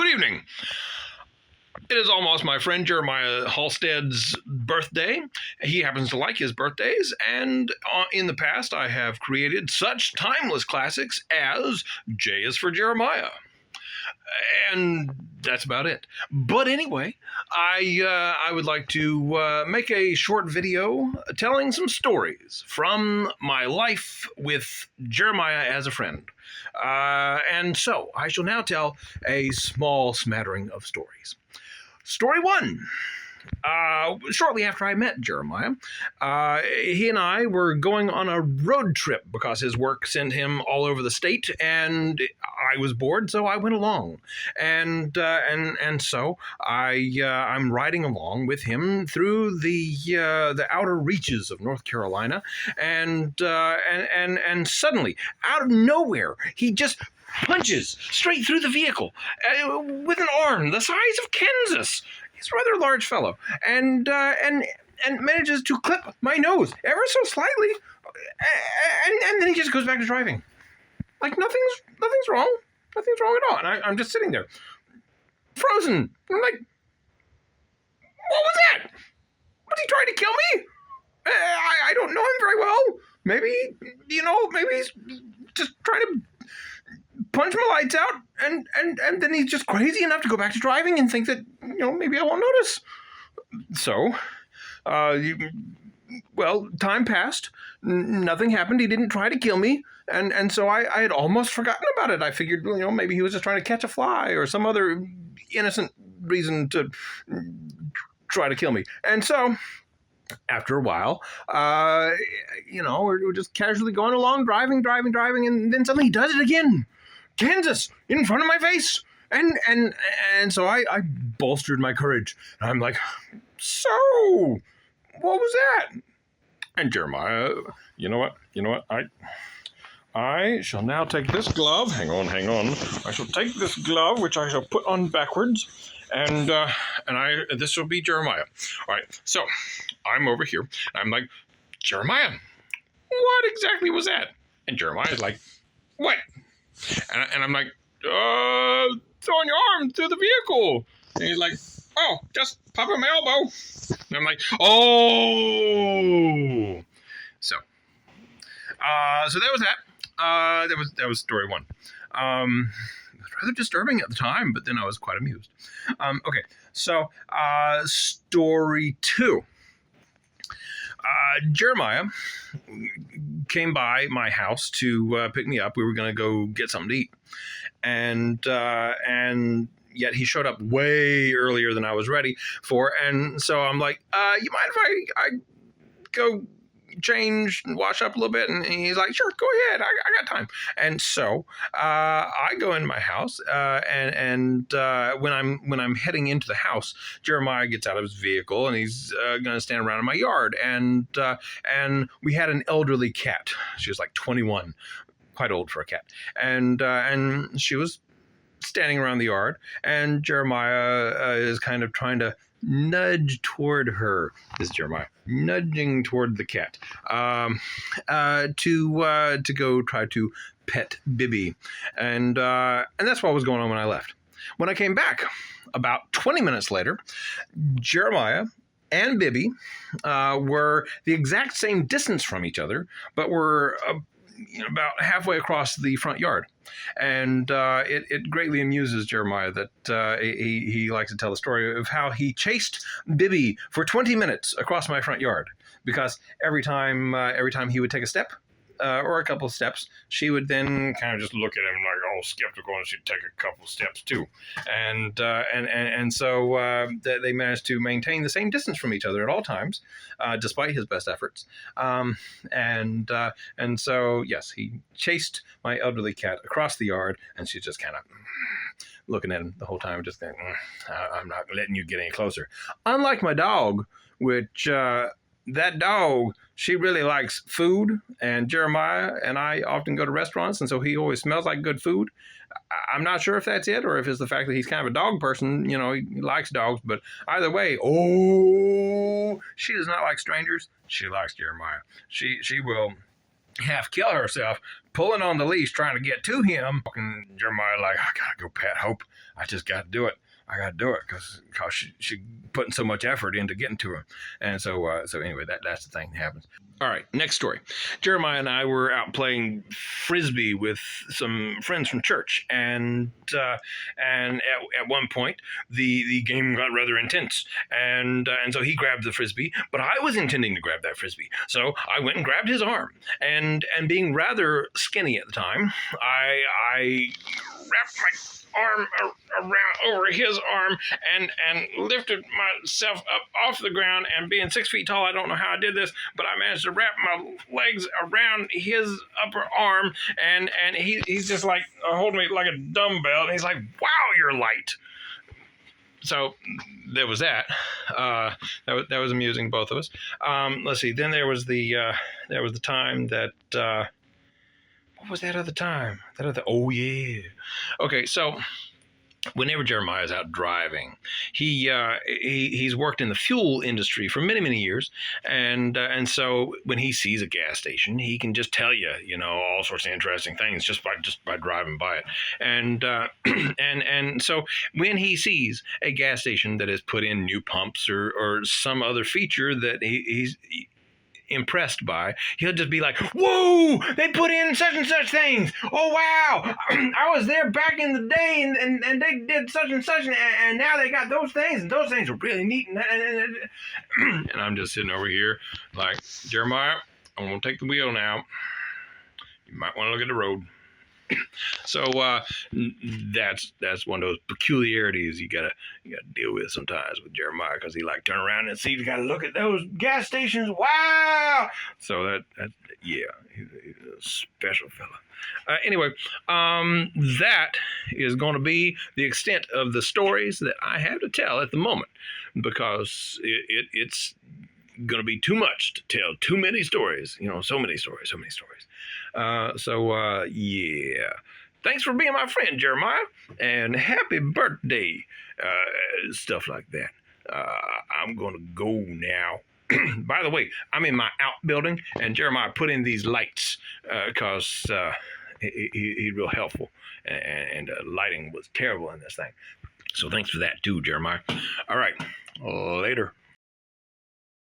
Good evening. It is almost my friend Jeremiah Halstead's birthday. He happens to like his birthdays, and in the past I have created such timeless classics as J is for Jeremiah. And that's about it. But anyway, I would like to make a short video telling some stories from my life with Jeremiah as a friend. And so I shall now tell a small smattering of stories. Story one. Shortly after I met Jeremiah, he and I were going on a road trip because his work sent him all over the state, and I was bored, so I went along. And so I'm riding along with him through the outer reaches of North Carolina, and suddenly, out of nowhere, he just punches straight through the vehicle with an arm the size of Kansas. He's a rather large fellow, and manages to clip my nose ever so slightly, and then he just goes back to driving, like nothing's wrong at all. And I'm just sitting there, frozen. I'm like, what was that? Was he trying to kill me? I don't know him very well. Maybe he's just trying to punch my lights out, and then he's just crazy enough to go back to driving and think that, maybe I won't notice. So, time passed. Nothing happened. He didn't try to kill me. And so I had almost forgotten about it. I figured, maybe he was just trying to catch a fly or some other innocent reason to try to kill me. And so, after a while, we're just casually going along, driving, and then suddenly he does it again. Kansas, in front of my face. And so I bolstered my courage. And I'm like, so, what was that? And Jeremiah, you know what? I shall now take this glove. Hang on. I shall take this glove, which I shall put on backwards. And this will be Jeremiah. All right, so I'm over here. I'm like, Jeremiah, what exactly was that? And Jeremiah's like, what? And I'm like, throwing your arm through the vehicle. And he's like, oh, just popping my elbow. And I'm like, oh. So that was that. That was story one. It was rather disturbing at the time, but then I was quite amused. Okay, so story two. Jeremiah came by my house to pick me up. We were going to go get something to eat, and yet he showed up way earlier than I was ready for. And so I'm like, you mind if I go change and wash up a little bit? And he's like, sure, go ahead, I got time. And so I go in my house, and when I'm heading into the house, Jeremiah gets out of his vehicle and he's going to stand around in my yard. And we had an elderly cat. She was like 21, quite old for a cat, and she was standing around the yard, and Jeremiah is kind of trying to nudge toward her. This is Jeremiah nudging toward the cat to go try to pet Bibby, and that's what was going on when I left. When I came back about 20 minutes later, Jeremiah and Bibby were the exact same distance from each other, but were about halfway across the front yard. And it greatly amuses Jeremiah that he likes to tell the story of how he chased Bibby for 20 minutes across my front yard, because every time he would take a step or a couple of steps, she would then kind of just look at him like all skeptical, and she'd take a couple of steps too. And so they managed to maintain the same distance from each other at all times, despite his best efforts. And so, yes, he chased my elderly cat across the yard, and she's just kind of looking at him the whole time, just thinking, I'm not letting you get any closer. Unlike my dog, which that dog, she really likes food, and Jeremiah and I often go to restaurants, and so he always smells like good food. I'm not sure if that's it, or if it's the fact that he's kind of a dog person. He likes dogs, but either way, she does not like strangers. She likes Jeremiah. She will half kill herself, pulling on the leash, trying to get to him. And Jeremiah like, I gotta go pat Hope. I just gotta do it. I gotta do it because she putting so much effort into getting to him. And so anyway, that's the thing that happens. All right, next story. Jeremiah and I were out playing frisbee with some friends from church, and at one point the game got rather intense, and so he grabbed the frisbee, but I was intending to grab that frisbee, so I went and grabbed his arm, and being rather skinny at the time, I wrapped my arm around over his arm and lifted myself up off the ground, and being 6 feet tall, I don't know how I did this, but I managed to wrap my legs around his upper arm, and he's just like holding me like a dumbbell, and he's like, wow, you're light. So there was that. That was amusing, both of us. Let's see. Then there was the time that what was that other time? Oh yeah. Okay, so whenever Jeremiah is out driving, he's worked in the fuel industry for many years, and so when he sees a gas station, he can just tell you, all sorts of interesting things just by driving by it, and and so when he sees a gas station that has put in new pumps or some other feature that he's impressed by, he'll just be like, whoa, they put in such and such things. Oh, wow. I was there back in the day and they did such and such, and now they got those things, and those things are really neat. And I'm just sitting over here like, Jeremiah, I'm going to take the wheel now. You might want to look at the road. So that's one of those peculiarities you gotta deal with sometimes with Jeremiah, because he like turn around and see, you gotta look at those gas stations. Wow! So that yeah, he's a special fella. Anyway, that is going to be the extent of the stories that I have to tell at the moment, because it's going to be too much to tell. Too many stories. So many stories. Yeah. Thanks for being my friend, Jeremiah, and happy birthday. Stuff like that. I'm going to go now. By the way, I'm in my outbuilding, and Jeremiah put in these lights because he's real helpful, and lighting was terrible in this thing. So thanks for that too, Jeremiah. All right, later.